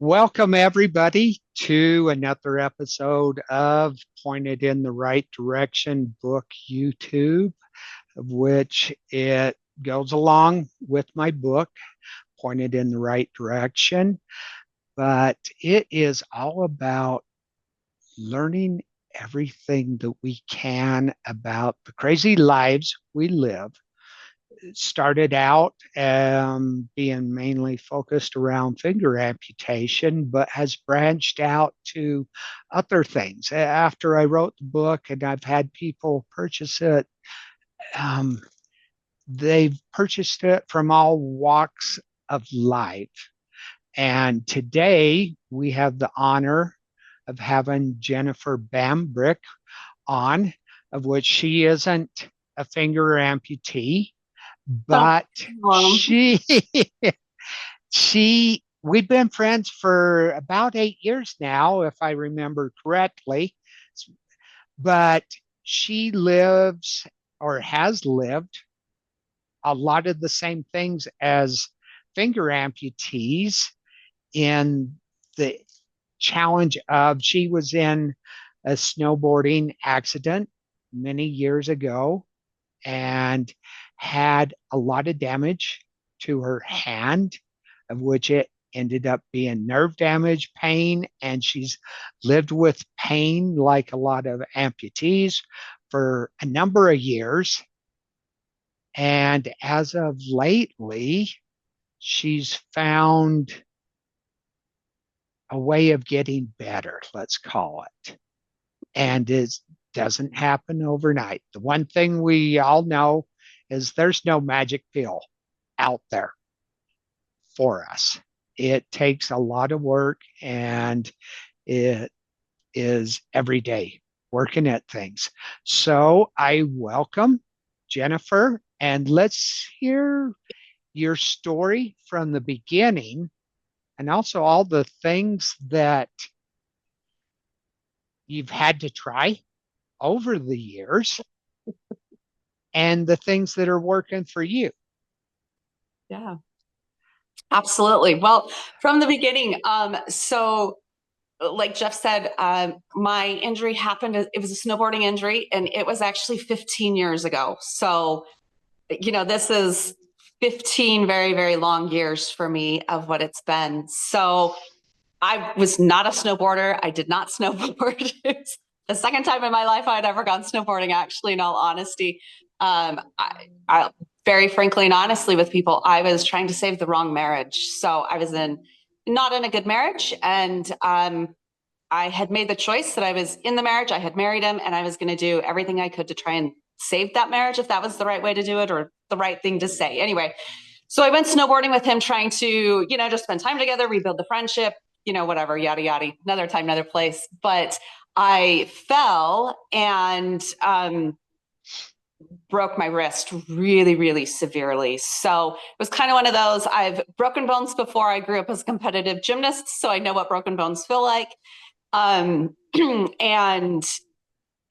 Welcome, everybody, to another episode of Pointed in the Right Direction Book YouTube, of which it goes along with my book, Pointed in the Right Direction. But it is all about learning everything that we can about the crazy lives we live. It started out being mainly focused around finger amputation, but has branched out to other things. After I wrote the book and I've had people purchase it, um, they've purchased it from all walks of life. And today we have the honor of having Jennifer Bambrick on, of which she isn't a finger amputee, Oh, but she she we've been friends for about 8 years now, if I remember correctly. But she lives or has lived a lot of the same things as finger amputees in the challenge of she was in a snowboarding accident many years ago and had a lot of damage to her hand, of which it ended up being nerve damage, pain, and she's lived with pain like a lot of amputees for a number of years. And as of lately, she's found a way of getting better, let's call it. And it doesn't happen overnight. The one thing we all know is there's no magic pill out there for us. It takes a lot of work and it is every day working at things. So I welcome Jennifer, and let's hear your story from the beginning and also all the things that you've had to try over the years and the things that are working for you. yeah, absolutely. Well, from the beginning, so like Jeff said, my injury happened. It was a snowboarding injury, and it was actually 15 years ago. So, this is 15 very, very long years for me of what it's been. So I was not a snowboarder. I did not snowboard. It's the second time in my life I'd ever gone snowboarding, actually, in all honesty. I very frankly and honestly with people, I was trying to save the wrong marriage. So I was not in a good marriage. And I had made the choice that I was in the marriage. I had married him and I was going to do everything I could to try and save that marriage, if that was the right way to do it or the right thing to say. Anyway, so I went snowboarding with him, trying to, just spend time together, rebuild the friendship, whatever, yada, yada, another time, another place. But I fell and broke my wrist really, really severely. So it was kind of one of those, I've broken bones before. I grew up as a competitive gymnast, so I know what broken bones feel like. And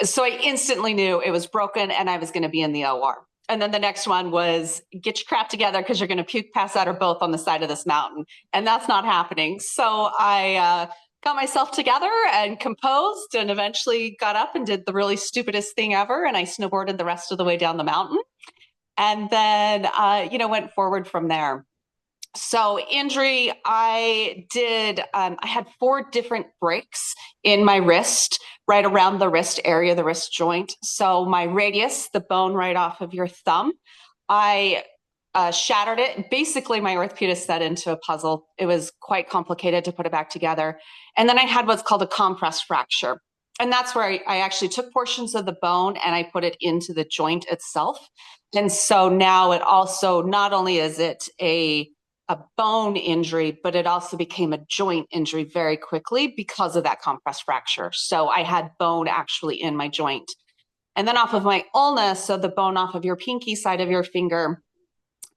so I instantly knew it was broken and I was going to be in the OR. And then the next one was get your crap together because you're going to puke, pass out, or both on the side of this mountain. And that's not happening. So I got myself together and composed and eventually got up and did the really stupidest thing ever. And I snowboarded the rest of the way down the mountain. And then, went forward from there. So injury, I had 4 different breaks in my wrist, right around the wrist area, the wrist joint. So my radius, the bone right off of your thumb, I shattered it. Basically, my orthopedist set into a puzzle. It was quite complicated to put it back together. And then I had what's called a compressed fracture. And that's where I actually took portions of the bone and I put it into the joint itself. And so now it also, not only is it a bone injury, but it also became a joint injury very quickly because of that compressed fracture. So I had bone actually in my joint. And then off of my ulna, so the bone off of your pinky side of your finger,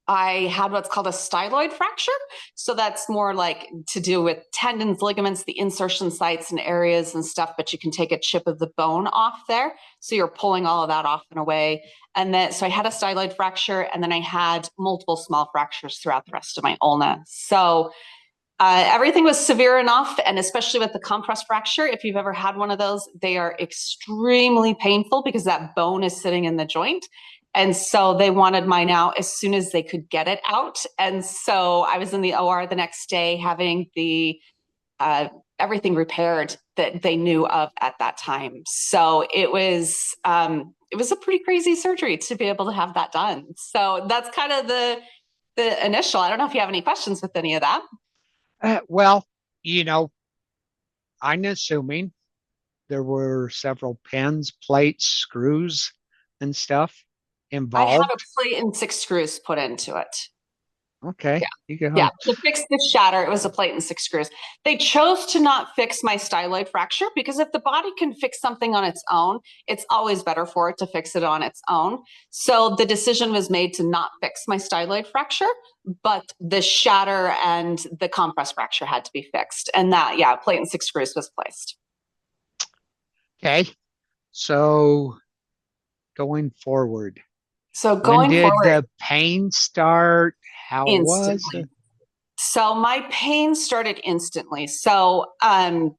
I had what's called a styloid fracture. So that's more like to do with tendons, ligaments, the insertion sites and areas and stuff, but you can take a chip of the bone off there. So you're pulling all of that off in a way. And then, so I had a styloid fracture and then I had multiple small fractures throughout the rest of my ulna. So Everything was severe enough, and especially with the compressed fracture, if you've ever had one of those, they are extremely painful because that bone is sitting in the joint. And so they wanted mine out as soon as they could get it out. And so I was in the OR the next day having the everything repaired that they knew of at that time. So it was a pretty crazy surgery to be able to have that done. So that's kind of the initial. I don't know if you have any questions with any of that. Well, you know, I'm assuming there were several pins, plates, screws, and stuff I had a involved. plate and 6 screws put into it. Okay, Yeah. you Yeah. go. To fix the shatter, it was a plate and 6 screws. They chose to not fix my styloid fracture because if the body can fix something on its own, it's always better for it to fix it on its own. So the decision was made to not fix my styloid fracture, but the shatter and the compressed fracture had to be fixed. And that, yeah, plate and 6 screws was placed. Okay, so going forward, So when going did forward, the pain start? How was it? instantly. So my pain started instantly. And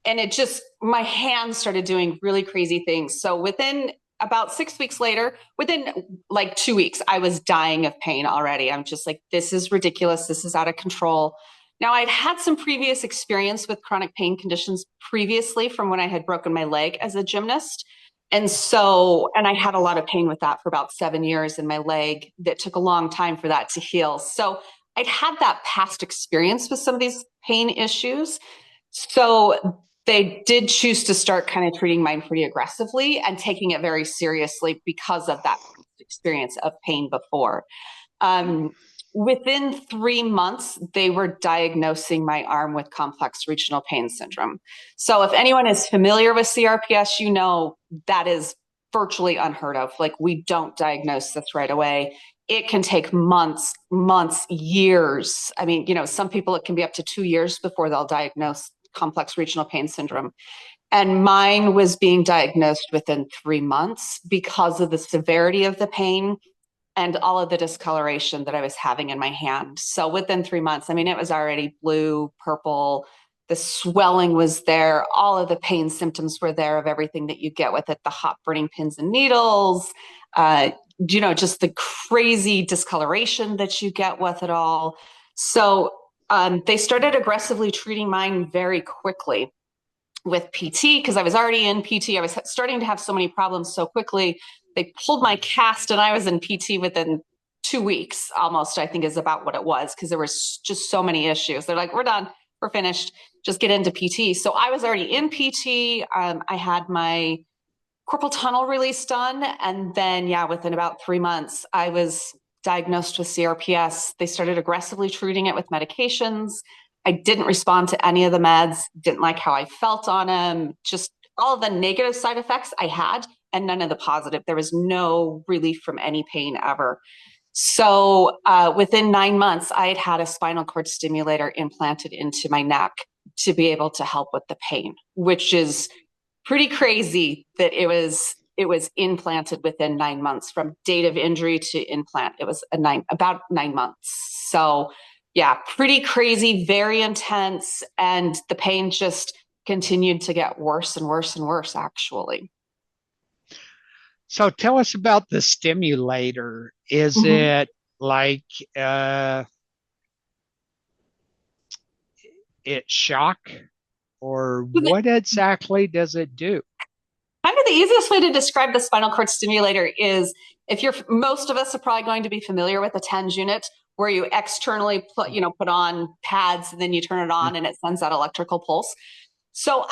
it just, my hands started doing really crazy things. So within about 6 weeks later, within like 2 weeks, I was dying of pain already. I'm just like, this is ridiculous. This is out of control. Now, I'd had some previous experience with chronic pain conditions previously from when I had broken my leg as a gymnast. And I had a lot of pain with that for about 7 years in my leg that took a long time for that to heal. So I'd had that past experience with some of these pain issues. So they did choose to start kind of treating mine pretty aggressively and taking it very seriously because of that experience of pain before. Um, Within 3 months, they were diagnosing my arm with complex regional pain syndrome. So if anyone is familiar with CRPS, you know that is virtually unheard of. Like, we don't diagnose this right away. It can take months, years. I mean, some people, it can be up to 2 years before they'll diagnose complex regional pain syndrome. And mine was being diagnosed within 3 months because of the severity of the pain and all of the discoloration that I was having in my hand. So within 3 months, I mean, it was already blue, purple, the swelling was there, all of the pain symptoms were there of everything that you get with it, the hot burning pins and needles, just the crazy discoloration that you get with it all. So they started aggressively treating mine very quickly with PT because I was already in PT. I was starting to have so many problems so quickly. They pulled my cast and I was in PT within 2 weeks almost, I think is about what it was, because there was just so many issues. They're like, we're done, we're finished, just get into PT. So I was already in PT. I had my corporal tunnel release done. And then, yeah, within about 3 months, I was diagnosed with CRPS. They started aggressively treating it with medications. I didn't respond to any of the meds, didn't like how I felt on them, just all of the negative side effects I had and none of the positive. There was no relief from any pain ever. So within 9 months, I had had a spinal cord stimulator implanted into my neck to be able to help with the pain, which is pretty crazy that it was implanted within 9 months from date of injury to implant. It was about 9 months. So yeah, pretty crazy, very intense. And the pain just continued to get worse and worse and worse, actually. So tell us about the stimulator. Is Mhm. it like uh, it shock, or what exactly does it do? Kind of the easiest way to describe the spinal cord stimulator is, if you're, most of us are probably going to be familiar with a TENS unit where you externally put on pads and then you turn it on and it sends that electrical pulse. So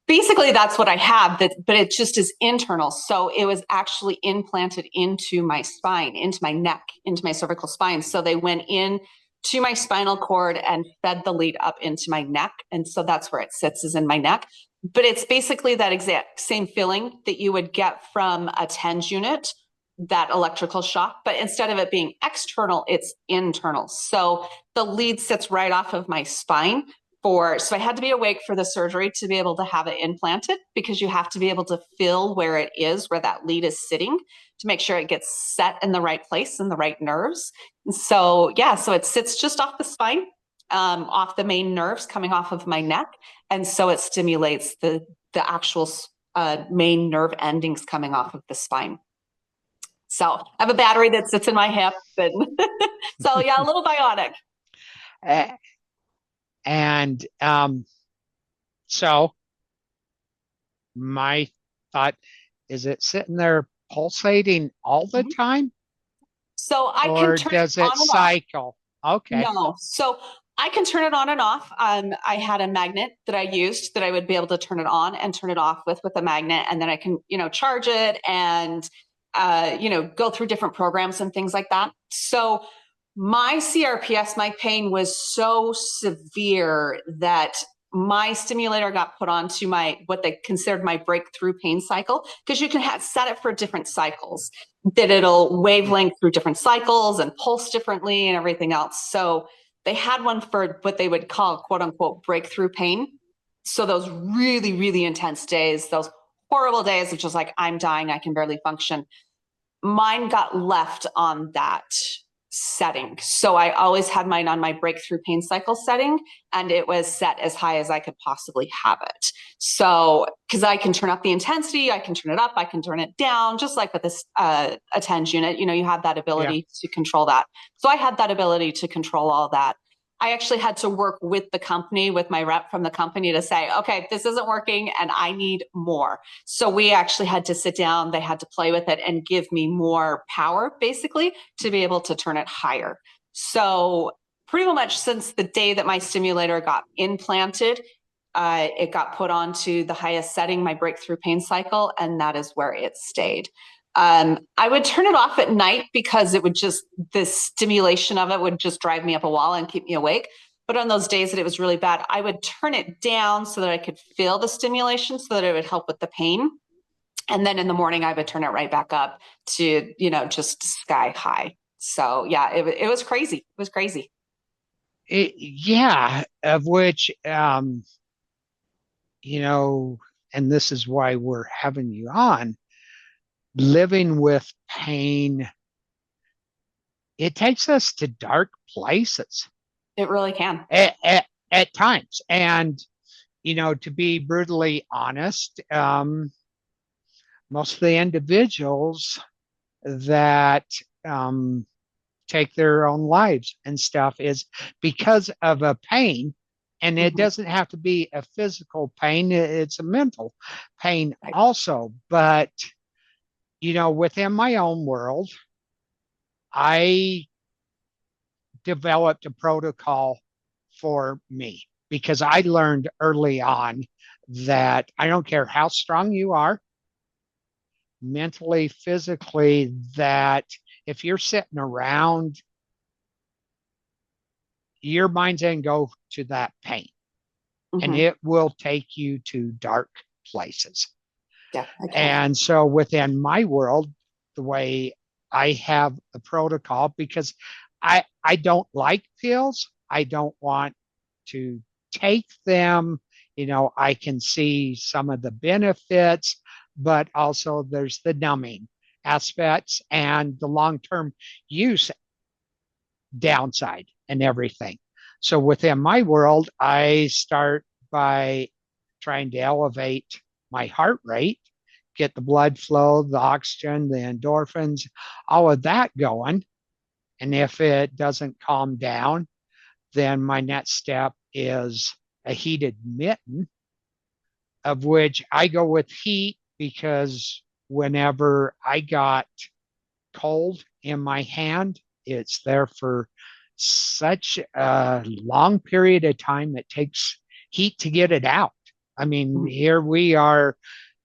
basically that's what I have, but it just is internal. So it was actually implanted into my spine, into my neck, into my cervical spine. So they went in to my spinal cord and fed the lead up into my neck. And so that's where it sits, is in my neck. But it's basically that exact same feeling that you would get from a TENS unit, that electrical shock, but instead of it being external, it's internal. So the lead sits right off of my spine. So I had to be awake for the surgery to be able to have it implanted, because you have to be able to feel where it is, where that lead is sitting, to make sure it gets set in the right place and the right nerves. And so, yeah, so it sits just off the spine. off the main nerves coming off of my neck. And so it stimulates the actual main nerve endings coming off of the spine. So I have a battery that sits in my hip. And so yeah, a little bionic. And so my thought, is it sitting there pulsating all the time? So I can Or turn it does on it and off. cycle? Okay. No. So I can turn it on and off. I had a magnet that I used that I would be able to turn it on and turn it off with a magnet. And then I can, charge it and, go through different programs and things like that. So my CRPS, my pain was so severe that my stimulator got put onto what they considered my breakthrough pain cycle, because you can set it for different cycles, that it'll wavelength through different cycles and pulse differently and everything else. So they had one for what they would call quote unquote breakthrough pain. So those really, really intense days, those horrible days of just like, I'm dying, I can barely function. Mine got left on that setting. So I always had mine on my breakthrough pain cycle setting, and it was set as high as I could possibly have it. So, because I can turn up the intensity, I can turn it up, I can turn it down, just like with this a TENS unit, you have that ability to control that. So I had that ability to control all that. I actually had to work with the company, with my rep from the company to say, okay, this isn't working and I need more. So we actually had to sit down, they had to play with it and give me more power, basically, to be able to turn it higher. So pretty much since the day that my stimulator got implanted, it got put onto the highest setting, my breakthrough pain cycle, and that is where it stayed. I would turn it off at night because the stimulation of it would just drive me up a wall and keep me awake. But on those days that it was really bad, I would turn it down so that I could feel the stimulation so that it would help with the pain. And then in the morning, I would turn it right back up to, just sky high. So yeah, it was crazy. It was crazy. Yeah, of which, and this is why we're having you on, living with pain, it takes us to dark places. It really can. At times. And, to be brutally honest, most of the individuals that take their own lives and stuff is because of a pain. And it doesn't have to be a physical pain, it's a mental pain also. But, within my own world, I developed a protocol for me because I learned early on that I don't care how strong you are, mentally, physically, that if you're sitting around, your mind's going to go to that pain and it will take you to dark places. Yeah. And so within my world, the way I have a protocol, because I don't like pills, I don't want to take them. I can see some of the benefits, but also there's the numbing aspects and the long-term use downside and everything. So within my world, I start by trying to elevate my heart rate, get the blood flow, the oxygen, the endorphins, all of that going. And if it doesn't calm down, then my next step is a heated mitten, of which I go with heat because whenever I got cold in my hand, it's there for such a long period of time. It takes heat to get it out. I mean, here we are.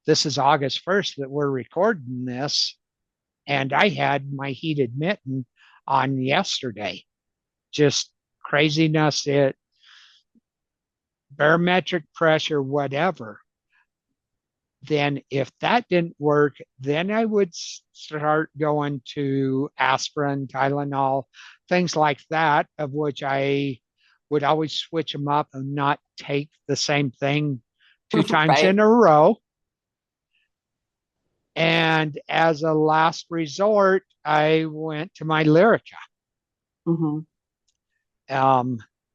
This is August 1st that we're recording this, and I had my heated mitten on yesterday. Just craziness, it barometric pressure, whatever. Then if that didn't work, then I would start going to aspirin, Tylenol, things like that, of which I would always switch them up and not take the same thing two times in a row. And as a last resort, I went to my Lyrica.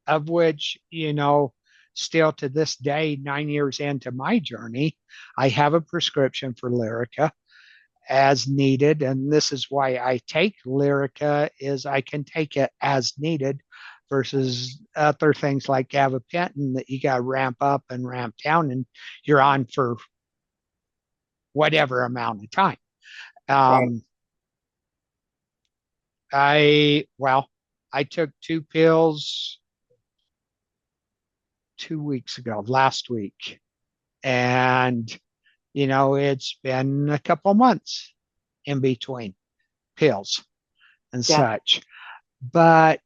of which, still to this day, 9 years into my journey, I have a prescription for Lyrica as needed. And this is why I take Lyrica is I can take it as needed versus other things like gabapentin that you got to ramp up and ramp down and you're on for whatever amount of time. Right. Um, I took two pills 2 weeks ago, last week, and it's been a couple months in between pills and Yeah. such. But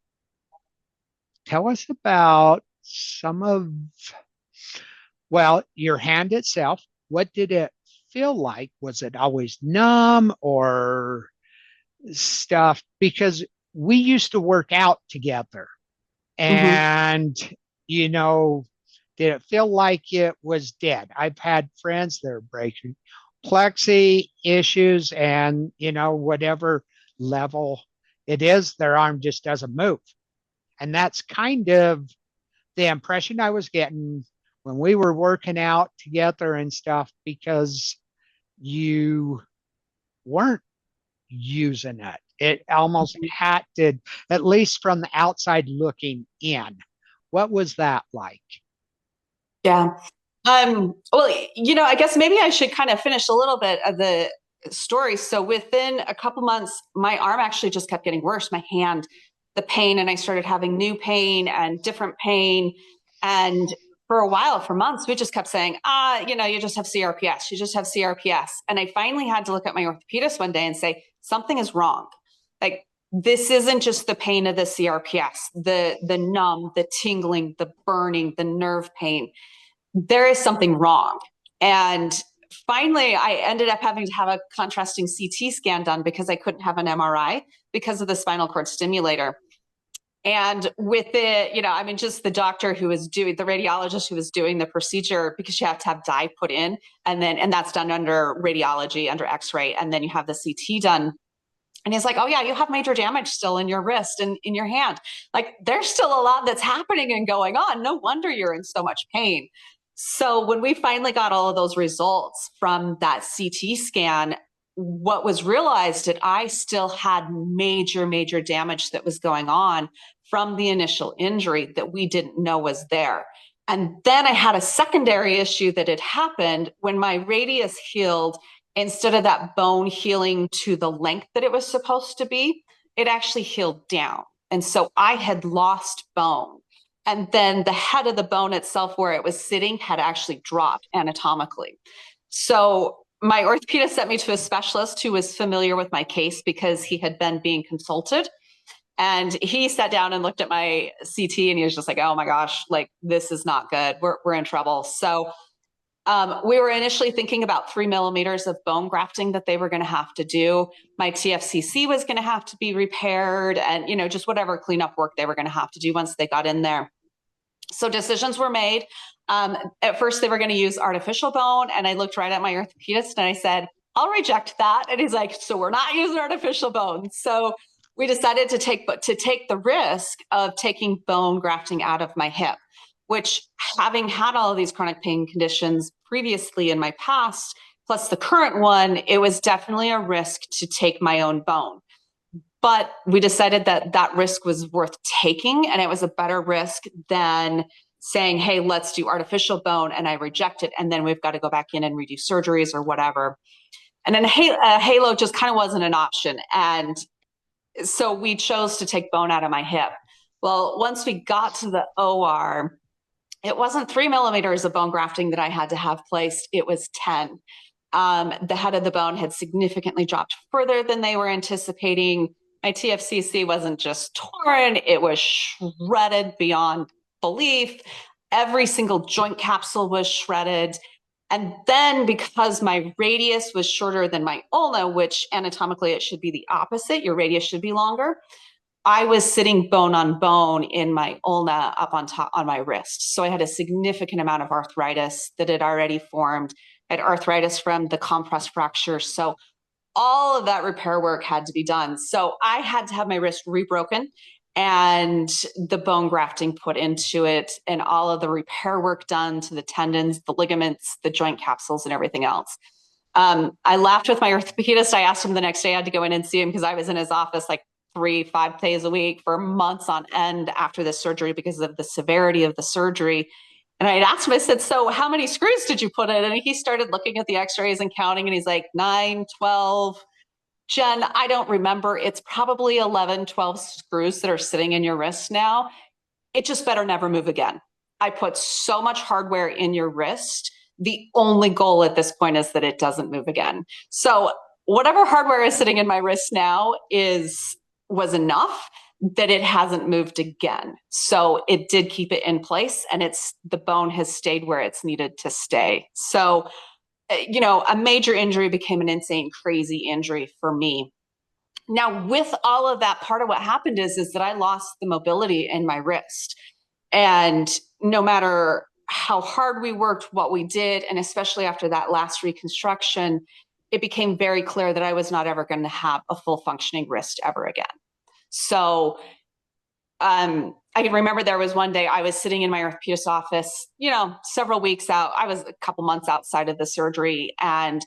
tell us about some of, well, your hand itself. What did it feel like? Was it always numb or stuff? Because we used to work out together. Hmm. And, you know, did it feel like it was dead? I've had friends that are breaking plexi issues and, whatever level it is, their arm just doesn't move. And that's kind of the impression I was getting when we were working out together and stuff because you weren't using it. It almost had to, at least from the outside looking in. What was that like? Yeah. Well, I guess maybe I should kind of finish a little bit of the story. So within a couple months, my arm actually just kept getting worse. My hand, the pain, and I started having new pain and different pain. And for a while, for months, we just kept saying, you just have CRPS. You just have CRPS. And I finally had to look at my orthopedist one day and say, something is wrong. Like, this isn't just the pain of the CRPS, the numb, the tingling, the burning, the nerve pain. There is something wrong. And finally, I ended up having to have a contrasting CT scan done because I couldn't have an MRI because of the spinal cord stimulator. And with it, just the doctor who was doing the radiologist who was doing the procedure, because you have to have dye put in, and that's done under radiology, under X-ray, and then you have the CT done. And he's like, oh, yeah, you have major damage still in your wrist and in your hand. Like, there's still a lot that's happening and going on. No wonder you're in so much pain. So when we finally got all of those results from that CT scan, what was realized that I still had major, major damage that was going on from the initial injury that we didn't know was there. And then I had a secondary issue that had happened when my radius healed. Instead of that bone healing to the length that it was supposed to be, it actually healed down. And so I had lost bone. And then the head of the bone itself, where it was sitting, had actually dropped anatomically. So my orthopedist sent me to a specialist who was familiar with my case because he had been being consulted. And he sat down and looked at my CT and he was just like, oh my gosh, like, this is not good. We're in trouble. So we were initially thinking about 3 millimeters of bone grafting that they were going to have to do. My TFCC was going to have to be repaired and, just whatever cleanup work they were going to have to do once they got in there. So decisions were made. At first, they were going to use artificial bone. And I looked right at my orthopedist and I said, I'll reject that. And he's like, so we're not using artificial bone. So we decided to take the risk of taking bone grafting out of my hip, which, having had all of these chronic pain conditions previously in my past, plus the current one, it was definitely a risk to take my own bone. But we decided that that risk was worth taking, and it was a better risk than saying, hey, let's do artificial bone, and I reject it, and then we've got to go back in and redo surgeries or whatever. And then halo just kind of wasn't an option. And so we chose to take bone out of my hip. Well, once we got to the OR, it wasn't 3 millimeters of bone grafting that I had to have placed. It was 10. The head of the bone had significantly dropped further than they were anticipating. My TFCC wasn't just torn, it was shredded beyond belief. Every single joint capsule was shredded. And then, because my radius was shorter than my ulna, which anatomically it should be the opposite, your radius should be longer, I was sitting bone on bone in my ulna up on top on my wrist. So I had a significant amount of arthritis that had already formed. I had arthritis from the compressed fracture. So all of that repair work had to be done. So I had to have my wrist rebroken and the bone grafting put into it and all of the repair work done to the tendons, the ligaments, the joint capsules, and everything else. I laughed with my orthopedist. I asked him the next day, I had to go in and see him because I was in his office like 3-5 days a week for months on end after this surgery because of the severity of the surgery. And I had asked him, I said, so how many screws did you put in? And he started looking at the x-rays and counting, and he's like, 9, 12. Jen, I don't remember. It's probably 11, 12 screws that are sitting in your wrist now. It just better never move again. I put so much hardware in your wrist. The only goal at this point is that it doesn't move again. So whatever hardware is sitting in my wrist now was enough that it hasn't moved again. So it did keep it in place, and the bone has stayed where it's needed to stay. So, a major injury became an insane, crazy injury for me. Now, with all of that, part of what happened is that I lost the mobility in my wrist. And no matter how hard we worked, what we did, and especially after that last reconstruction, it became very clear that I was not ever going to have a full functioning wrist ever again. So I can remember there was one day I was sitting in my orthopedist's office, several weeks out. I was a couple months outside of the surgery. And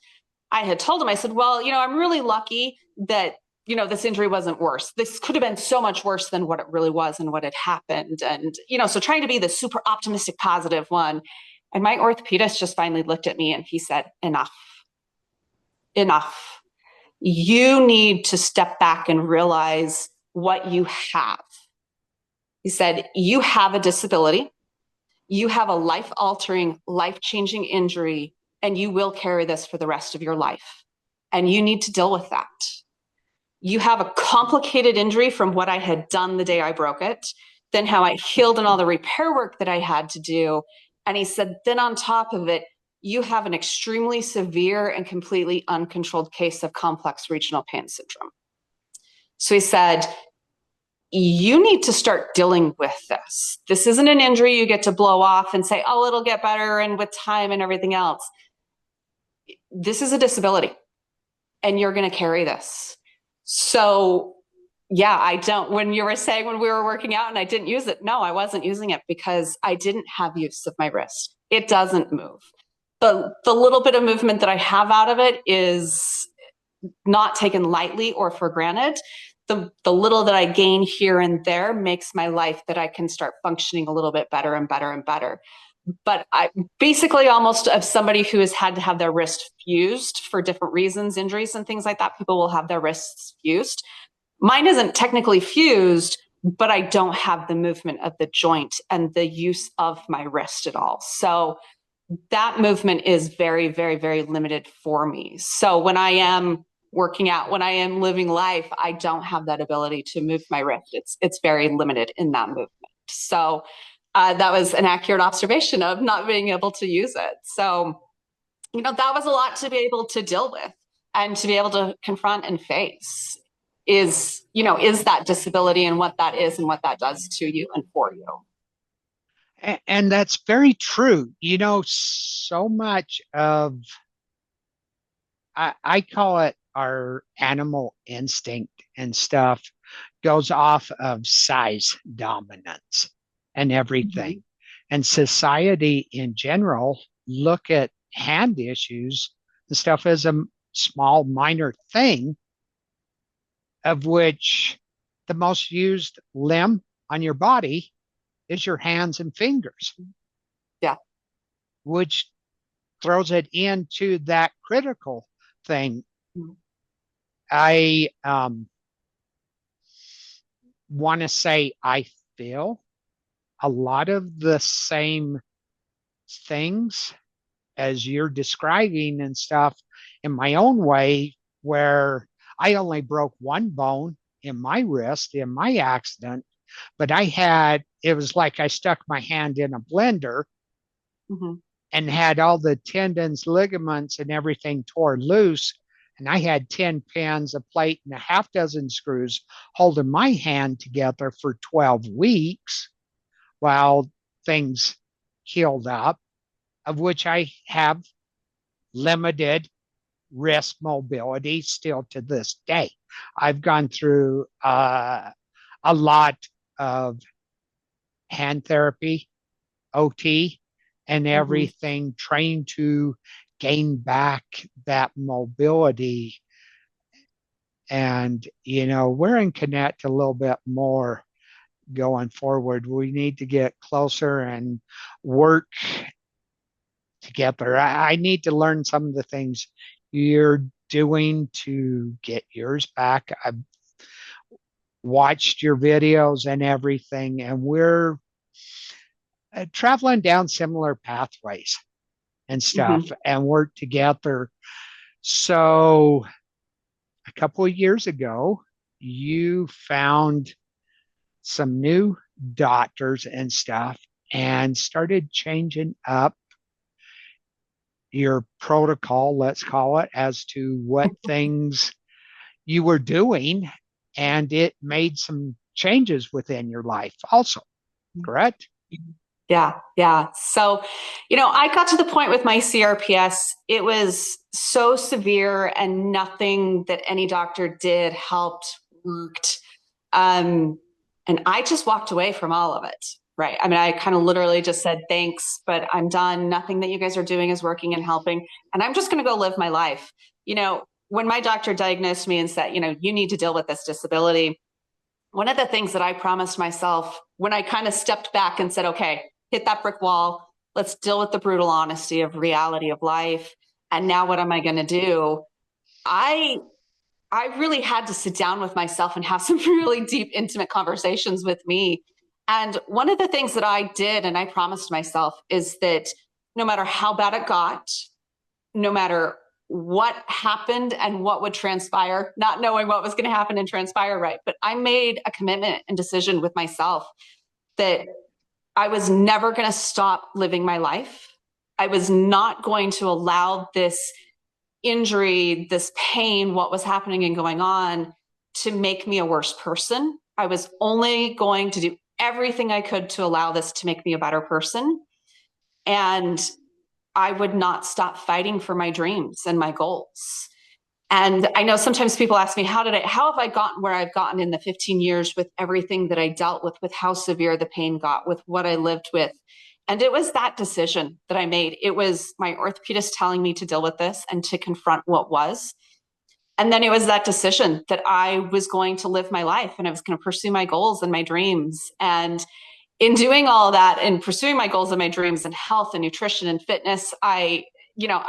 I had told him, I said, well, I'm really lucky that, this injury wasn't worse. This could have been so much worse than what it really was and what had happened. And, so trying to be the super optimistic, positive one. And my orthopedist just finally looked at me and he said, enough. You need to step back and realize what you have. He said, you have a disability, you have a life-altering, life-changing injury, and you will carry this for the rest of your life. And you need to deal with that. You have a complicated injury from what I had done the day I broke it, then how I healed and all the repair work that I had to do. And he said, then on top of it, you have an extremely severe and completely uncontrolled case of complex regional pain syndrome. So he said, you need to start dealing with this. This isn't an injury you get to blow off and say, oh, it'll get better and with time and everything else. This is a disability and you're going to carry this. So yeah, when you were saying when we were working out and I didn't use it, no, I wasn't using it because I didn't have use of my wrist. It doesn't move. The little bit of movement that I have out of it is not taken lightly or for granted. The little that I gain here and there makes my life that I can start functioning a little bit better and better and better. But I basically almost of somebody who has had to have their wrist fused for different reasons, injuries and things like that. People will have their wrists fused. Mine isn't technically fused, but I don't have the movement of the joint and the use of my wrist at all. So that movement is very, very, very limited for me. So when I am working out, when I am living life, I don't have that ability to move my wrist. It's very limited in that movement. So that was an accurate observation of not being able to use it. So, that was a lot to be able to deal with and to be able to confront and face is that disability and what that is and what that does to you and for you. And that's very true. So much of, I call it our animal instinct and stuff, goes off of size dominance and everything. Mm-hmm. And society in general look at hand issues and stuff as a small, minor thing, of which the most used limb on your body is your hands and fingers. Yeah. Which throws it into that critical thing. Mm-hmm. I want to say I feel a lot of the same things as you're describing and stuff in my own way, where I only broke one bone in my wrist in my accident, but it was like I stuck my hand in a blender. Mm-hmm. And had all the tendons, ligaments, and everything tore loose. And I had 10 pins, a plate, and a half dozen screws holding my hand together for 12 weeks while things healed up, of which I have limited wrist mobility still to this day. I've gone through a lot of hand therapy, OT, and Mhm. everything, trying to gain back that mobility. And, we're in Connect a little bit more going forward. We need to get closer and work together. I need to learn some of the things you're doing to get yours back. I've watched your videos and everything, and we're traveling down similar pathways and stuff Mhm. and work together. So, a couple of years ago, you found some new doctors and stuff and started changing up your protocol, let's call it, as to what things you were doing. And it made some changes within your life also, correct? Yeah, yeah. So, I got to the point with my CRPS, it was so severe and nothing that any doctor did helped, worked. Um, and I just walked away from all of it. Right. I mean, I kind of literally just said, thanks, but I'm done. Nothing that you guys are doing is working and helping. And I'm just going to go live my life. When my doctor diagnosed me and said, you need to deal with this disability, one of the things that I promised myself when I kind of stepped back and said, okay, hit that brick wall, let's deal with the brutal honesty of reality of life. And now what am I going to do? I I really had to sit down with myself and have some really deep, intimate conversations with me. And one of the things that I did, and I promised myself, is that no matter how bad it got, no matter what happened and what would transpire, not knowing what was going to happen and transpire, right? But I made a commitment and decision with myself that I was never going to stop living my life. I was not going to allow this injury, this pain, what was happening and going on to make me a worse person. I was only going to do everything I could to allow this to make me a better person. And I would not stop fighting for my dreams and my goals. And I know sometimes people ask me, how have I gotten where I've gotten in the 15 years with everything that I dealt with how severe the pain got, with what I lived with. And it was that decision that I made. It was my orthopedist telling me to deal with this and to confront what was. And then it was that decision that I was going to live my life and I was going to pursue my goals and my dreams. And in doing all of that and pursuing my goals and my dreams and health and nutrition and fitness, I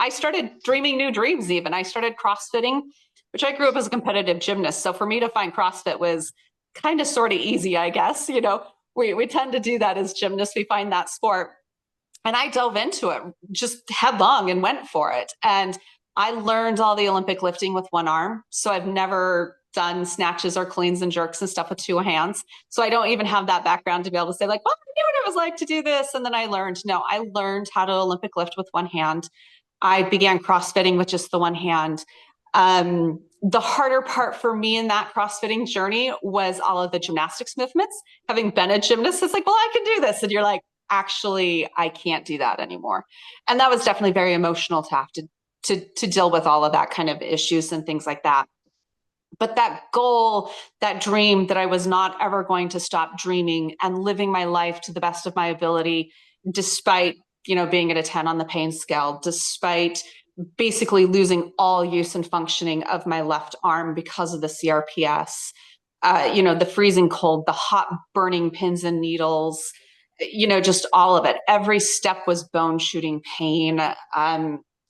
started dreaming new dreams. Even I started CrossFitting, which I grew up as a competitive gymnast. So for me to find CrossFit was kind of sort of easy, I guess. We tend to do that as gymnasts. We find that sport. And I dove into it just headlong and went for it. And I learned all the Olympic lifting with one arm. So I've never done snatches or cleans and jerks and stuff with two hands. So I don't even have that background to be able to say, like, well, I knew what it was like to do this. And then I learned, no, I learned how to Olympic lift with one hand. I began CrossFitting with just the one hand. The harder part for me in that CrossFitting journey was all of the gymnastics movements. Having been a gymnast, it's like, well, I can do this. And you're like, actually, I can't do that anymore. And that was definitely very emotional to have to deal with all of that kind of issues and things like that. But that goal, that dream that I was not ever going to stop dreaming and living my life to the best of my ability, despite, being at a 10 on the pain scale, despite basically losing all use and functioning of my left arm because of the CRPS, the freezing cold, the hot burning pins and needles, just all of it. Every step was bone shooting pain.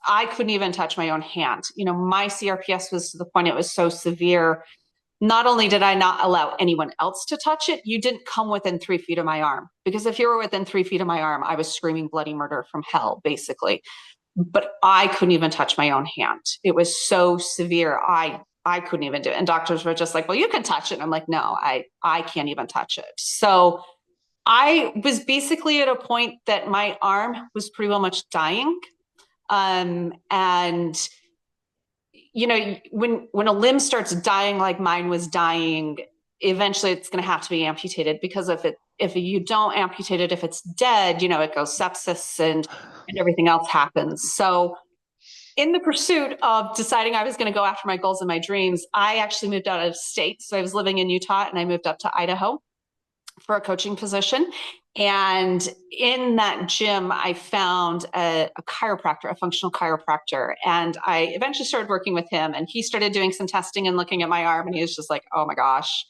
I couldn't even touch my own hand. My CRPS was to the point it was so severe. Not only did I not allow anyone else to touch it, you didn't come within 3 feet of my arm. Because if you were within 3 feet of my arm, I was screaming bloody murder from hell, basically. But I couldn't even touch my own hand. It was so severe. I couldn't even do it. And doctors were just like, well, you can touch it. And I'm like, no, I can't even touch it. So I was basically at a point that my arm was pretty well much dying. And when a limb starts dying like mine was dying, eventually it's going to have to be amputated, because if you don't amputate it, if it's dead, it goes sepsis and everything else happens. So in the pursuit of deciding I was going to go after my goals and my dreams, I actually moved out of state. So I was living in Utah and I moved up to Idaho for a coaching position. And in that gym, I found a chiropractor, a functional chiropractor. And I eventually started working with him, and he started doing some testing and looking at my arm. And he was just like, oh my gosh,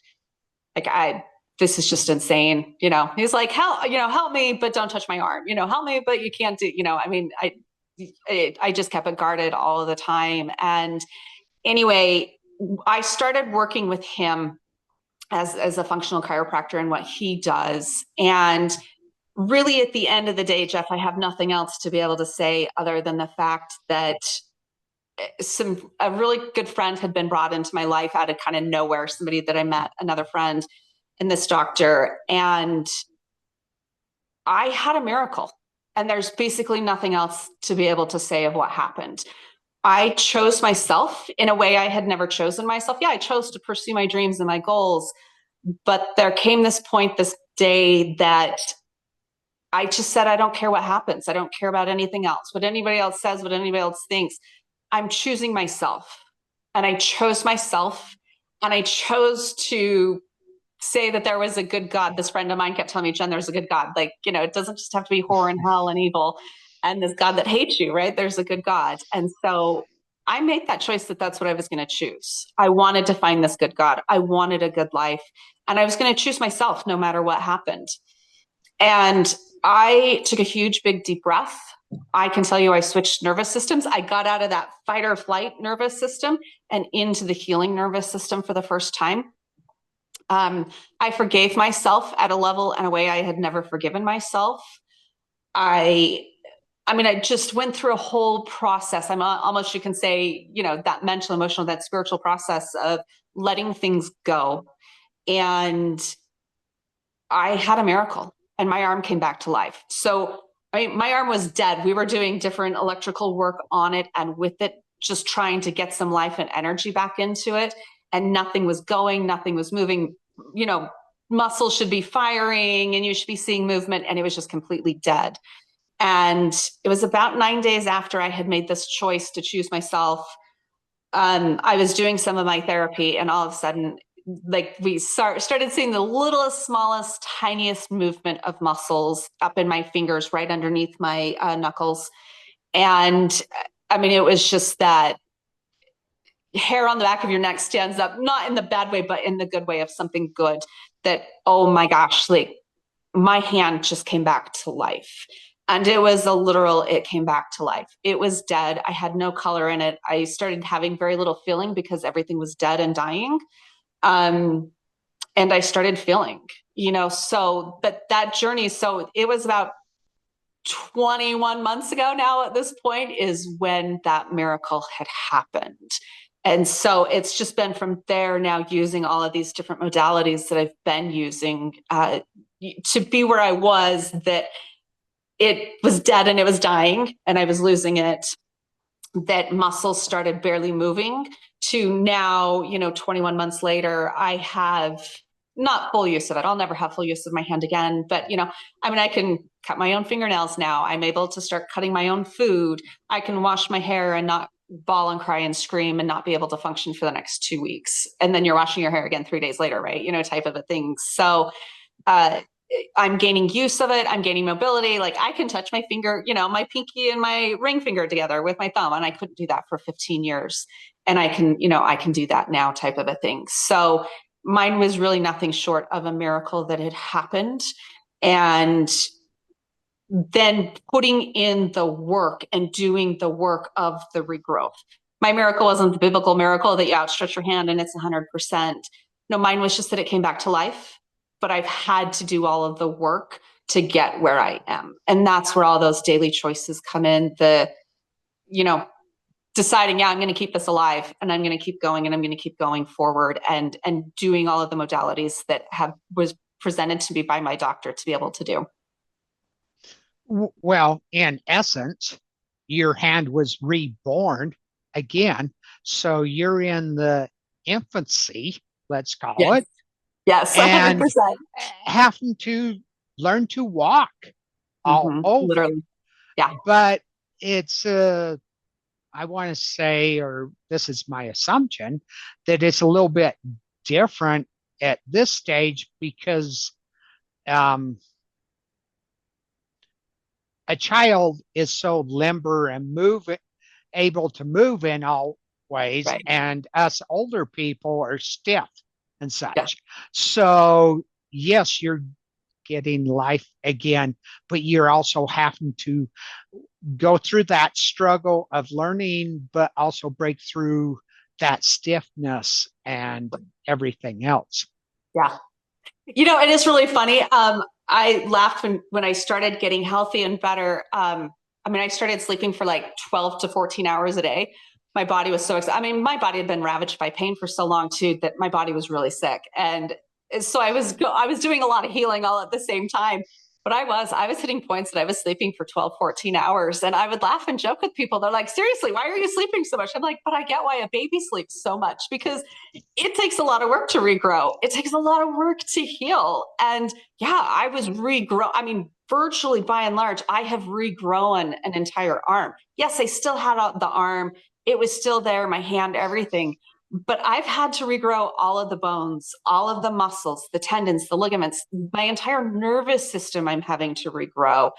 like this is just insane. He's like, help me, but don't touch my arm, help me, but you can't do, I mean, I just kept it guarded all of the time. And anyway, I started working with him as a functional chiropractor and what he does. And really, at the end of the day, Jeff, I have nothing else to be able to say other than the fact that a really good friend had been brought into my life out of kind of nowhere, somebody that I met, another friend, and this doctor. And I had a miracle. And there's basically nothing else to be able to say of what happened. I chose myself in a way I had never chosen myself. Yeah, I chose to pursue my dreams and my goals. But there came this point, this day, that I just said, I don't care what happens. I don't care about anything else. What anybody else says, what anybody else thinks. I'm choosing myself. And I chose myself. And I chose to say that there was a good God. This friend of mine kept telling me, Jen, there's a good God. Like, it doesn't just have to be horror and hell and evil and this God that hates you, right? There's a good God. And so I made that choice that that's what I was going to choose. I wanted to find this good God. I wanted a good life. And I was going to choose myself no matter what happened. And I took a huge, big, deep breath. I can tell you I switched nervous systems. I got out of that fight or flight nervous system and into the healing nervous system for the first time. I forgave myself at a level and a way I had never forgiven myself. I just went through a whole process. I'm almost, you can say, that mental, emotional, that spiritual process of letting things go. And I had a miracle and my arm came back to life. So my arm was dead. We were doing different electrical work on it and with it, just trying to get some life and energy back into it. And nothing was going, nothing was moving. Muscles should be firing and you should be seeing movement. And it was just completely dead. And it was about 9 days after I had made this choice to choose myself. I was doing some of my therapy, and all of a sudden, like, we started seeing the littlest, smallest, tiniest movement of muscles up in my fingers, right underneath my knuckles. And it was just that hair on the back of your neck stands up, not in the bad way, but in the good way of something good. That, oh my gosh, like my hand just came back to life. And it was a literal, it came back to life. It was dead. I had no color in it. I started having very little feeling because everything was dead and dying. And I started feeling, but that journey, so it was about 21 months ago now at this point is when that miracle had happened. And so it's just been from there now using all of these different modalities that I've been using to be where I was, that it was dead and it was dying and I was losing it, that muscles started barely moving, to now, 21 months later, I have not full use of it. I'll never have full use of my hand again, but I can cut my own fingernails now. I'm able to start cutting my own food. I can wash my hair and not bawl and cry and scream and not be able to function for the next 2 weeks. And then you're washing your hair again 3 days later, right? Type of a thing. So, I'm gaining use of it. I'm gaining mobility. Like I can touch my finger, my pinky and my ring finger together with my thumb. And I couldn't do that for 15 years. And I can do that now, type of a thing. So mine was really nothing short of a miracle that had happened. And then putting in the work and doing the work of the regrowth. My miracle wasn't the biblical miracle that you outstretch your hand and it's 100%. No, mine was just that it came back to life. But I've had to do all of the work to get where I am. And that's where all those daily choices come in. Deciding, I'm going to keep this alive and I'm going to keep going and I'm going to keep going forward and doing all of the modalities that was presented to me by my doctor to be able to do. Well, in essence, your hand was reborn again. So you're in the infancy, let's call yes. it. Yes, 100%. And having to learn to walk all over. Literally. Yeah. But it's, I want to say, or this is my assumption, that it's a little bit different at this stage because um, a child is so limber and able to move in all ways, Right. and us older people are stiff and Yeah. such. So, yes, you're getting life again, but you're also having to go through that struggle of learning, but also break through that stiffness and everything else. Yeah. It is really funny. I laughed when I started getting healthy and better. I started sleeping for like 12 to 14 hours a day. My body was so excited. My body had been ravaged by pain for so long too that my body was really sick. And so I was doing a lot of healing all at the same time. But I was hitting points that I was sleeping for 12, 14 hours. And I would laugh and joke with people. They're like, seriously, why are you sleeping so much? I'm like, but I get why a baby sleeps so much, because it takes a lot of work to regrow. It takes a lot of work to heal. And yeah, I was regrow. Virtually by and large, I have regrown an entire arm. Yes, I still had the arm. It was still there, my hand, everything. But I've had to regrow all of the bones, all of the muscles, the tendons, the ligaments, my entire nervous system, I'm having to regrow.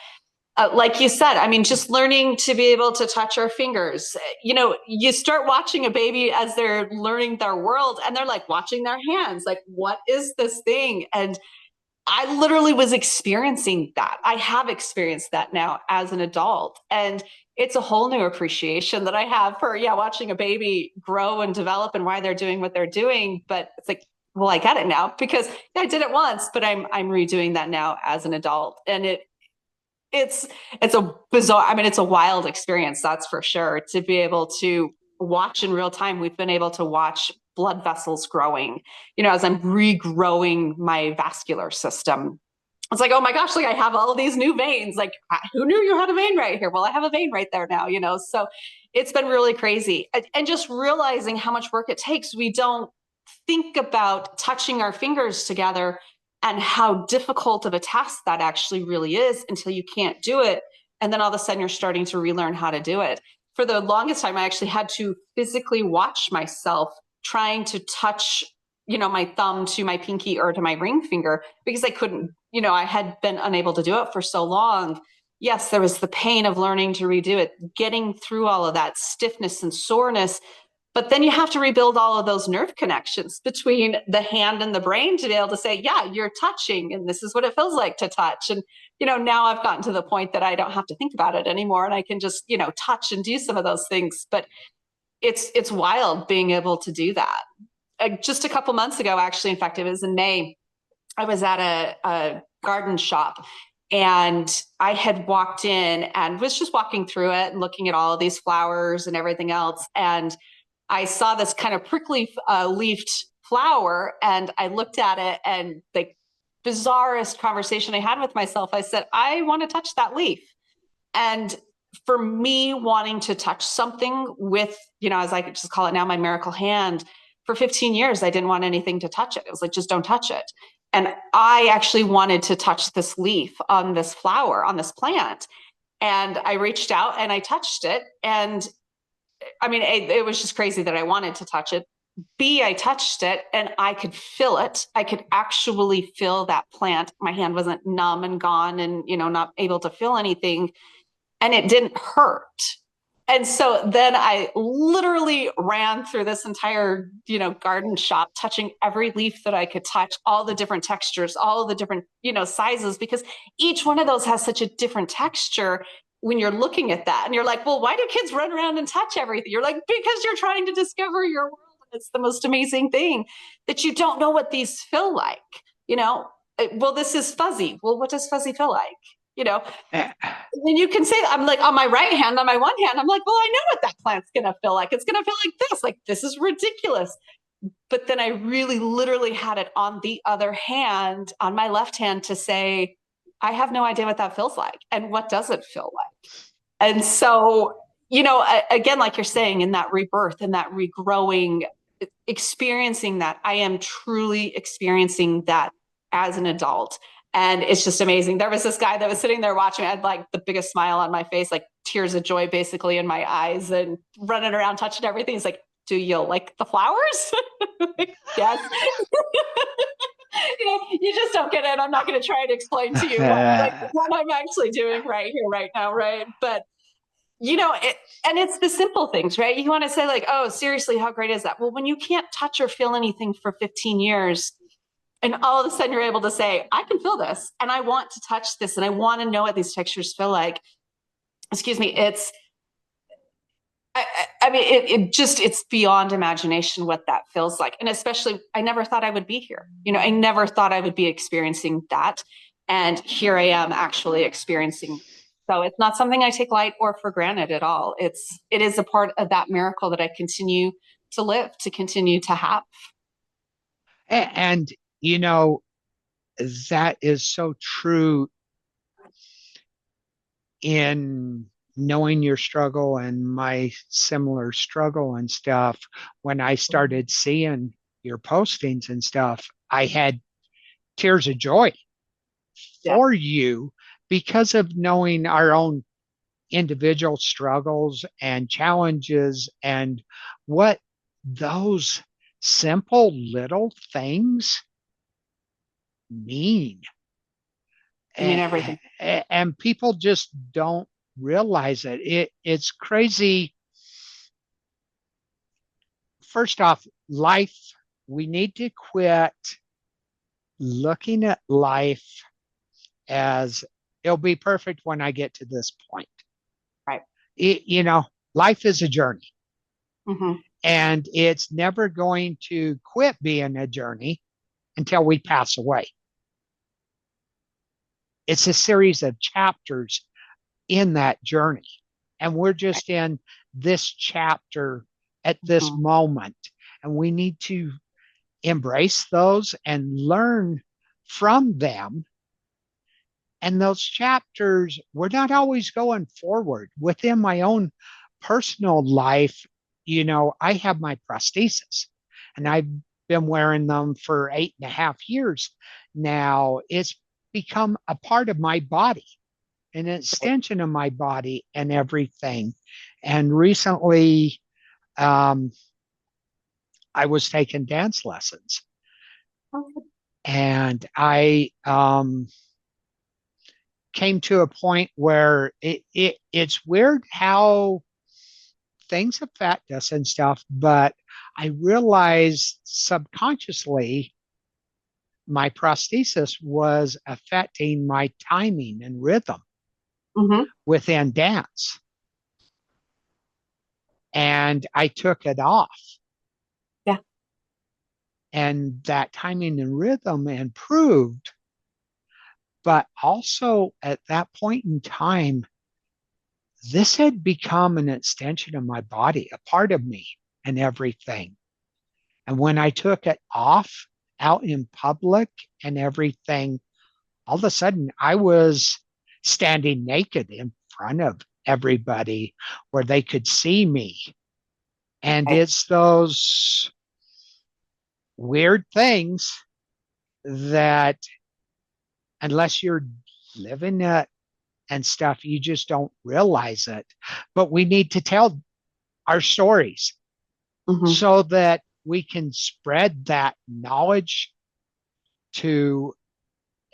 Like you said, just learning to be able to touch our fingers. You start watching a baby as they're learning their world, and they're like watching their hands, like, what is this thing? And I literally was experiencing that. I have experienced that now as an adult. And it's a whole new appreciation that I have for, yeah, watching a baby grow and develop and why they're doing what they're doing. But it's like, well, I get it now because I did it once, but I'm redoing that now as an adult. And it's a bizarre, it's a wild experience, that's for sure, to be able to watch in real time. We've been able to watch blood vessels growing, as I'm regrowing my vascular system. It's like, oh my gosh, like I have all these new veins. Like, who knew you had a vein right here? Well, I have a vein right there now, So it's been really crazy. And just realizing how much work it takes. We don't think about touching our fingers together and how difficult of a task that actually really is until you can't do it. And then all of a sudden you're starting to relearn how to do it. For the longest time, I actually had to physically watch myself trying to touch, my thumb to my pinky or to my ring finger because I couldn't, I had been unable to do it for so long. Yes, there was the pain of learning to redo it, getting through all of that stiffness and soreness, but then you have to rebuild all of those nerve connections between the hand and the brain to be able to say, yeah, you're touching and this is what it feels like to touch. And, now I've gotten to the point that I don't have to think about it anymore and I can just, touch and do some of those things. But it's wild being able to do that. Just a couple months ago, actually, in fact, it was in May, I was at a garden shop and I had walked in and was just walking through it and looking at all of these flowers and everything else. And I saw this kind of prickly leafed flower and I looked at it, and the bizarrest conversation I had with myself, I said, I want to touch that leaf. And for me, wanting to touch something with, as I could just call it now, my miracle hand, for 15 years, I didn't want anything to touch it. It was like, just don't touch it. And I actually wanted to touch this leaf on this flower, on this plant. And I reached out and I touched it. And it was just crazy that I wanted to touch it. B, I touched it and I could feel it. I could actually feel that plant. My hand wasn't numb and gone and, not able to feel anything. And it didn't hurt. And so then I literally ran through this entire, garden shop, touching every leaf that I could touch, all the different textures, all the different, sizes, because each one of those has such a different texture when you're looking at that. And you're like, well, why do kids run around and touch everything? You're like, because you're trying to discover your world. It's the most amazing thing that you don't know what these feel like, well, this is fuzzy. Well, what does fuzzy feel like? And you can say, I'm like, on my right hand, on my one hand, I'm like, well, I know what that plant's going to feel like. It's going to feel like this. Like, this is ridiculous. But then I really literally had it on the other hand, on my left hand, to say, I have no idea what that feels like. And what does it feel like? And so, again, like you're saying, in that rebirth and that regrowing, experiencing that, I am truly experiencing that as an adult. And it's just amazing. There was this guy that was sitting there watching. I had like the biggest smile on my face, like tears of joy basically in my eyes, and running around touching everything. He's like, do you like the flowers? Yes. You just don't get it. I'm not going to try to explain to you what I'm actually doing right here, right now, right? But and it's the simple things, right? You want to say like, oh, seriously, how great is that? Well, when you can't touch or feel anything for 15 years, and all of a sudden you're able to say, I can feel this, and I want to touch this, and I want to know what these textures feel like. Excuse me, I mean, it's beyond imagination what that feels like. And especially, I never thought I would be here. I never thought I would be experiencing that. And here I am actually experiencing. So it's not something I take light or for granted at all. It is a part of that miracle that I continue to live, to continue to have. And, you know, that is so true in knowing your struggle and my similar struggle and stuff. When I started seeing your postings and stuff, I had tears of joy Yeah. for you because of knowing our own individual struggles and challenges and what those simple little things mean. I mean, everything. And people just don't realize it. It's crazy. First off, life, we need to quit looking at life as it'll be perfect when I get to this point. Right. Life is a journey. Mm-hmm. And it's never going to quit being a journey until we pass away. It's a series of chapters in that journey. And we're just in this chapter at this moment. And we need to embrace those and learn from them. And those chapters, we're not always going forward. Within my own personal life, I have my prosthesis and I've been wearing them for 8.5 years now. It's become a part of my body, an extension of my body and everything. And recently, I was taking dance lessons. And I came to a point where it's weird how things affect us and stuff, but I realized subconsciously my prosthesis was affecting my timing and rhythm within dance. And I took it off. Yeah. And that timing and rhythm improved. But also at that point in time, this had become an extension of my body, a part of me and everything. And when I took it off out in public and everything, all of a sudden I was standing naked in front of everybody where they could see me. And it's those weird things that, unless you're living it and stuff, you just don't realize it. But we need to tell our stories so that we can spread that knowledge to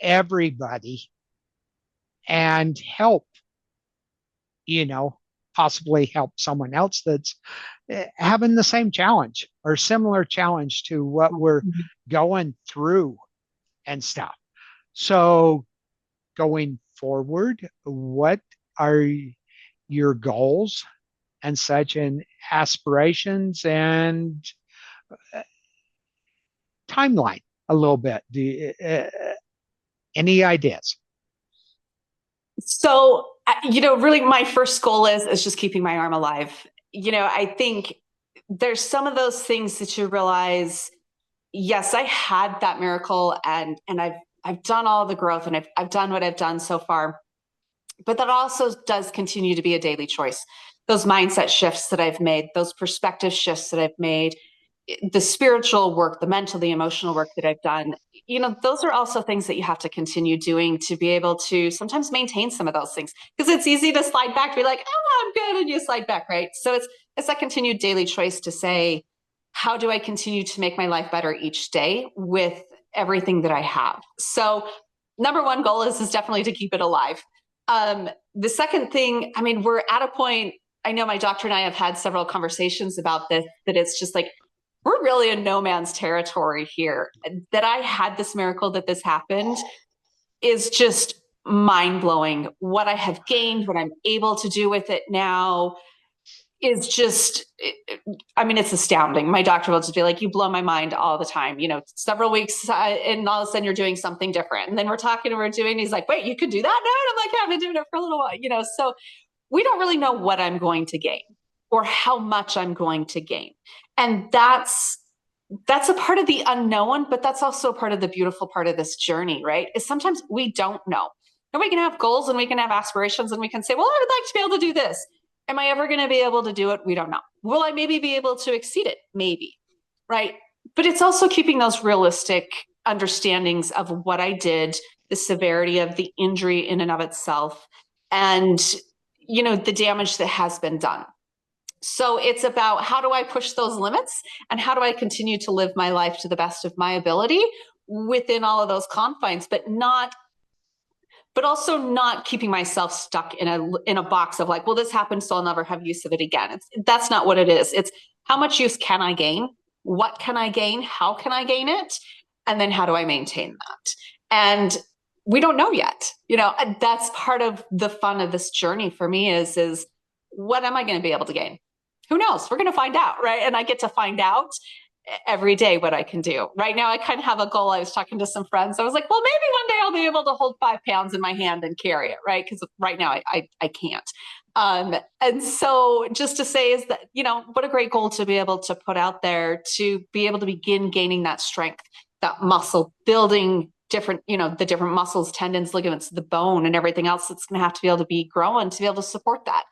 everybody and help, possibly help someone else that's having the same challenge or similar challenge to what we're going through and stuff. So going forward, what are your goals and such, and aspirations and timeline a little bit? Any ideas? So, really my first goal is just keeping my arm alive. I think there's some of those things that you realize, yes, I had that miracle and I've done all the growth and I've done what I've done so far. But that also does continue to be a daily choice. Those mindset shifts that I've made, those perspective shifts that I've made, the spiritual work, the mental, the emotional work that I've done, those are also things that you have to continue doing to be able to sometimes maintain some of those things. Because it's easy to slide back, to be like, oh, I'm good, and you slide back, right? So it's that continued daily choice to say, how do I continue to make my life better each day with everything that I have. So number one goal is definitely to keep it alive. The second thing, I mean, we're at a point, I know my doctor and I have had several conversations about this, that it's just like, we're really in no man's territory here. That I had this miracle, that this happened, is just mind blowing. What I have gained, what I'm able to do with it now is just, I mean, it's astounding. My doctor will just be like, you blow my mind all the time. You know, several weeks and all of a sudden you're doing something different. And then we're talking and we're doing, he's like, wait, you could do that now? And I'm like, yeah, I've been doing it for a little while, you know? So we don't really know what I'm going to gain or how much I'm going to gain. And that's a part of the unknown, but that's also part of the beautiful part of this journey, right? Is sometimes we don't know. And we can have goals and we can have aspirations and we can say, well, I would like to be able to do this. Am I ever going to be able to do it? We don't know. Will I maybe be able to exceed it? Maybe, right? But it's also keeping those realistic understandings of what I did, the severity of the injury in and of itself, and, you know, the damage that has been done. So it's about, how do I push those limits and how do I continue to live my life to the best of my ability within all of those confines, but also not keeping myself stuck in a box of like, well, this happened, so I'll never have use of it again. That's not what it is. It's how much use can I gain? What can I gain? How can I gain it? And then how do I maintain that? And we don't know yet. You know, that's part of the fun of this journey for me is what am I going to be able to gain? Who knows? We're going to find out, right? And I get to find out every day what I can do. Right now, I kind of have a goal. I was talking to some friends. I was like, well, maybe one day I'll be able to hold 5 pounds in my hand and carry it, right? Because right now I can't. And so just to say is that, you know, what a great goal to be able to put out there, to be able to begin gaining that strength, that muscle building, different, you know, the different muscles, tendons, ligaments, the bone and everything else that's going to have to be able to be growing to be able to support that.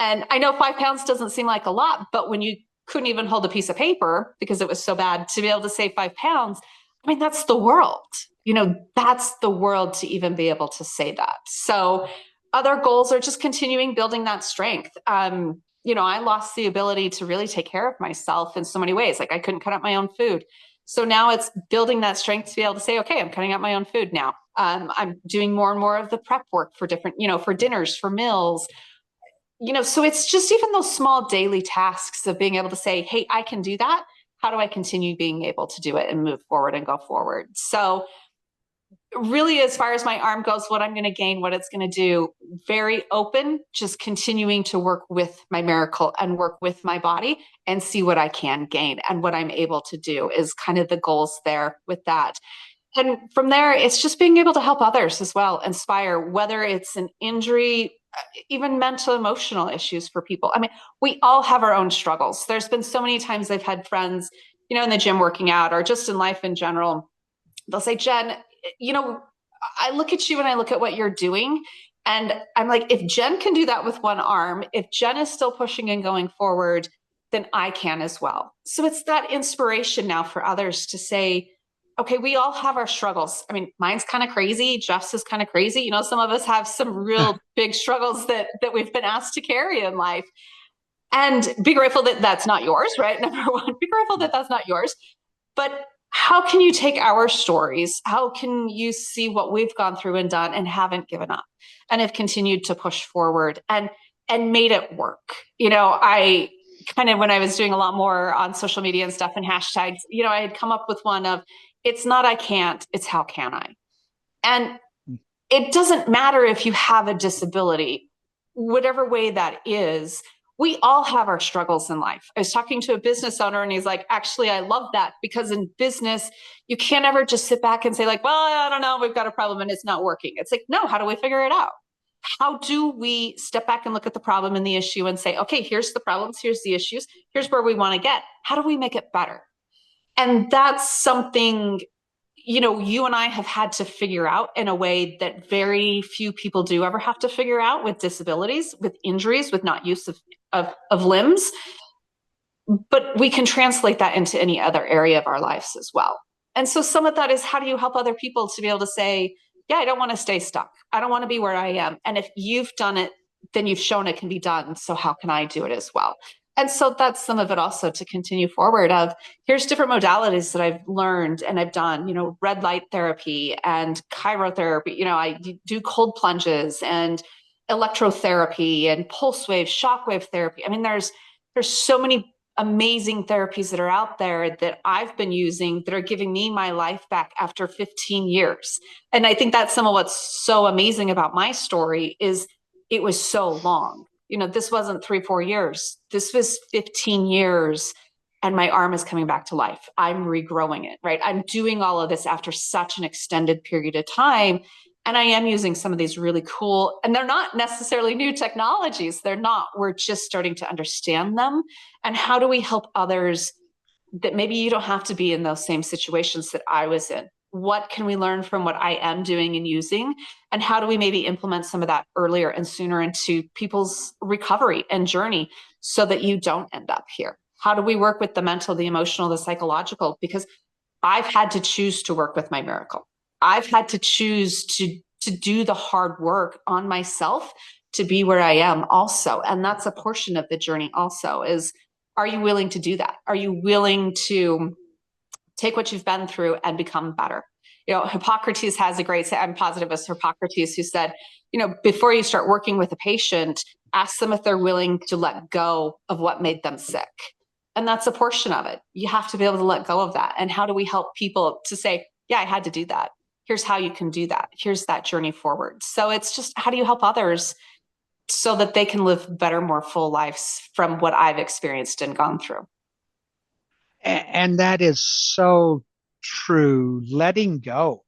And I know 5 pounds doesn't seem like a lot, but when you couldn't even hold a piece of paper because it was so bad, to be able to say 5 pounds, I mean, that's the world. You know, that's the world to even be able to say that. So other goals are just continuing building that strength. You know, I lost the ability to really take care of myself in so many ways. Like I couldn't cut up my own food. So now it's building that strength to be able to say, okay, I'm cutting up my own food now. I'm doing more and more of the prep work for different, you know, for dinners, for meals, you know, so it's just even those small daily tasks of being able to say, hey, I can do that. How do I continue being able to do it and move forward and go forward? So really, as far as my arm goes, what I'm going to gain, what it's going to do, very open, just continuing to work with my miracle and work with my body and see what I can gain and what I'm able to do is kind of the goals there with that. And from there, it's just being able to help others as well, inspire, whether it's an injury, even mental, emotional issues for people. I mean, we all have our own struggles. There's been so many times I've had friends, you know, in the gym working out or just in life in general, they'll say, Jen, you know, I look at you and I look at what you're doing. And I'm like, if Jen can do that with one arm, if Jen is still pushing and going forward, then I can as well. So it's that inspiration now for others to say, okay, we all have our struggles. I mean, mine's kind of crazy. Jeff's is kind of crazy. You know, some of us have some real big struggles that we've been asked to carry in life. And be grateful that that's not yours, right? Number one, be grateful that that's not yours. But how can you take our stories? How can you see what we've gone through and done and haven't given up and have continued to push forward and made it work? You know, I kind of, when I was doing a lot more on social media and stuff and hashtags, you know, I had come up with one of, it's not I can't, it's how can I? And it doesn't matter if you have a disability, whatever way that is, we all have our struggles in life. I was talking to a business owner and he's like, actually, I love that because in business, you can't ever just sit back and say like, well, I don't know, we've got a problem and it's not working. It's like, no, how do we figure it out? How do we step back and look at the problem and the issue and say, okay, here's the problems, here's the issues, here's where we want to get. How do we make it better? And that's something, you know, you and I have had to figure out in a way that very few people do ever have to figure out with disabilities, with injuries, with not use of limbs. But we can translate that into any other area of our lives as well. And so some of that is, how do you help other people to be able to say, yeah, I don't want to stay stuck. I don't want to be where I am. And if you've done it, then you've shown it can be done. So how can I do it as well? And so that's some of it also to continue forward of here's different modalities that I've learned and I've done, red light therapy and chirotherapy. I do cold plunges and electrotherapy and pulse wave, shockwave therapy. I mean, there's so many amazing therapies that are out there that I've been using that are giving me my life back after 15 years. And I think that's some of what's so amazing about my story is it was so long. This wasn't 3-4 years. This was 15 years and my arm is coming back to life. I'm regrowing it, right? I'm doing all of this after such an extended period of time. And I am using some of these really cool, and they're not necessarily new technologies. They're not. We're just starting to understand them. And how do we help others that maybe you don't have to be in those same situations that I was in? What can we learn from what I am doing and using? And how do we maybe implement some of that earlier and sooner into people's recovery and journey so that you don't end up here? How do we work with the mental, the emotional, the psychological? Because I've had to choose to work with my miracle. I've had to choose to do the hard work on myself to be where I am also. And that's a portion of the journey also is, are you willing to do that? Are you willing to take what you've been through and become better? Hippocrates has a great, I'm positive it's Hippocrates who said, before you start working with a patient, ask them if they're willing to let go of what made them sick. And that's a portion of it. You have to be able to let go of that. And how do we help people to say, yeah, I had to do that. Here's how you can do that. Here's that journey forward. So it's just, how do you help others so that they can live better, more full lives from what I've experienced and gone through? And that is so true. Letting go.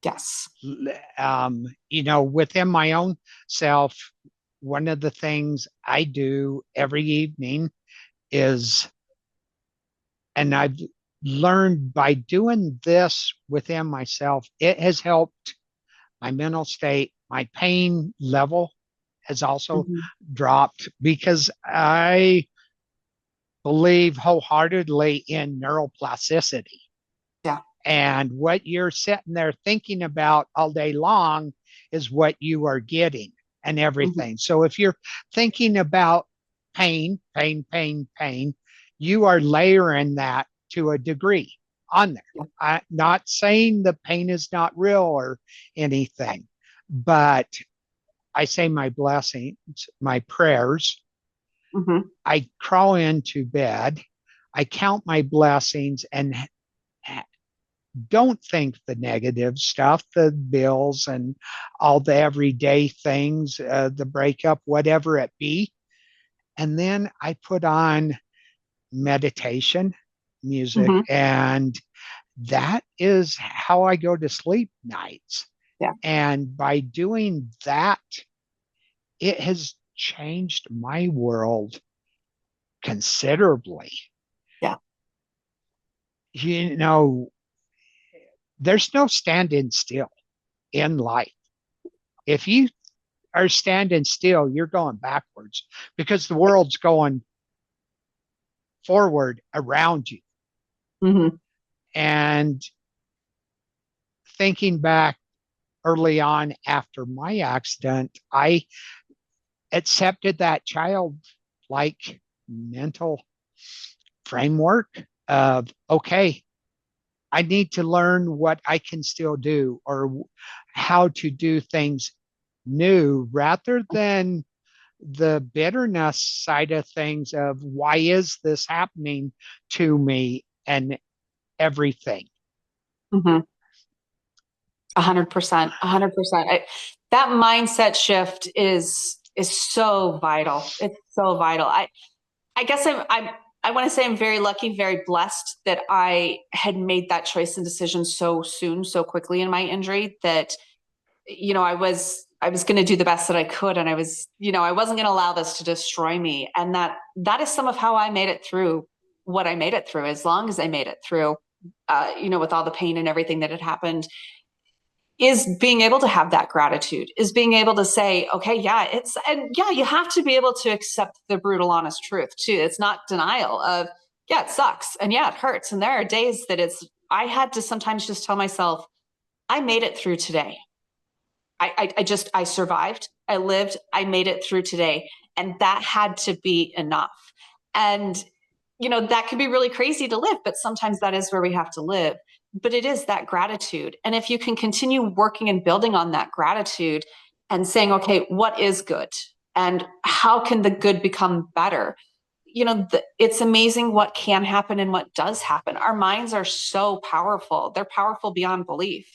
Yes. Within my own self, one of the things I do every evening is, and I've learned by doing this within myself, it has helped my mental state. My pain level has also dropped because I believe wholeheartedly in neuroplasticity. Yeah. And what you're sitting there thinking about all day long is what you are getting and everything. So if you're thinking about pain, you are layering that to a degree on there. Yeah. I'm not saying the pain is not real or anything, but I say my blessings, my prayers. I crawl into bed. I count my blessings and don't think the negative stuff, the bills and all the everyday things, the breakup, whatever it be. And then I put on meditation music, and that is how I go to sleep nights. Yeah. And by doing that, it has changed my world considerably. Yeah. There's no standing still in life. If you are standing still, you're going backwards because the world's going forward around you. And thinking back early on after my accident, I accepted that childlike mental framework of, okay, I need to learn what I can still do or how to do things new rather than the bitterness side of things of why is this happening to me and everything. 100%. That mindset shift is so vital. It's so vital. I guess I want to say I'm very lucky, very blessed that I had made that choice and decision so soon, so quickly in my injury that, I was going to do the best that I could. And I was, I wasn't going to allow this to destroy me. And that is some of how I made it through what I made it through, as long as I made it through, with all the pain and everything that had happened, is being able to have that gratitude, is being able to say, okay, yeah, you have to be able to accept the brutal, honest truth too. It's not denial of, yeah, it sucks. And yeah, it hurts. And there are days that I had to sometimes just tell myself, I made it through today. I survived, I lived, I made it through today. And that had to be enough. And, that can be really crazy to live, but sometimes that is where we have to live. But it is that gratitude. And if you can continue working and building on that gratitude and saying, okay, what is good? And how can the good become better? It's amazing what can happen and what does happen. Our minds are so powerful. They're powerful beyond belief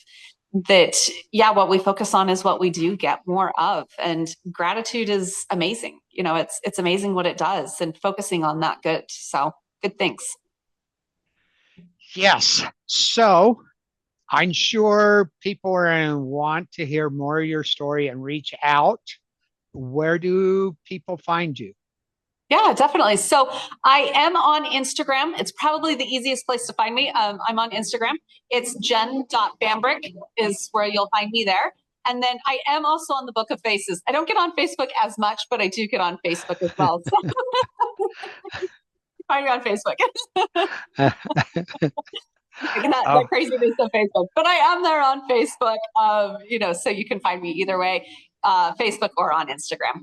that, yeah, what we focus on is what we do get more of. And gratitude is amazing. It's amazing what it does, and focusing on that good. So good things. Yes. So I'm sure people are going to want to hear more of your story and reach out. Where do people find you? Yeah, definitely. So I am on Instagram. It's probably the easiest place to find me. I'm on Instagram. It's jen.bambrick is where you'll find me there. And then I am also on the Book of Faces. I don't get on Facebook as much, but I do get on Facebook as well. So find me on Facebook. That Oh, craziness of Facebook. But I am there on Facebook, so you can find me either way, Facebook or on Instagram.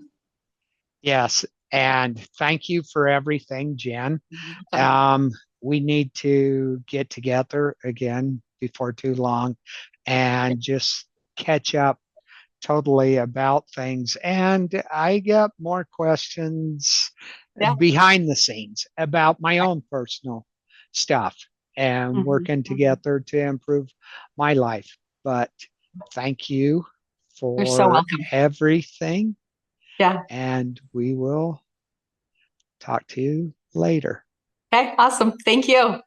yes. And thank you for everything, Jen. So, We need to get together again before too long and just catch up totally about things. And I got more questions yeah. behind the scenes about my own personal stuff and working together to improve my life. But thank you You're so for welcome. everything. Yeah. And we will talk to you later. Okay. Awesome. Thank you.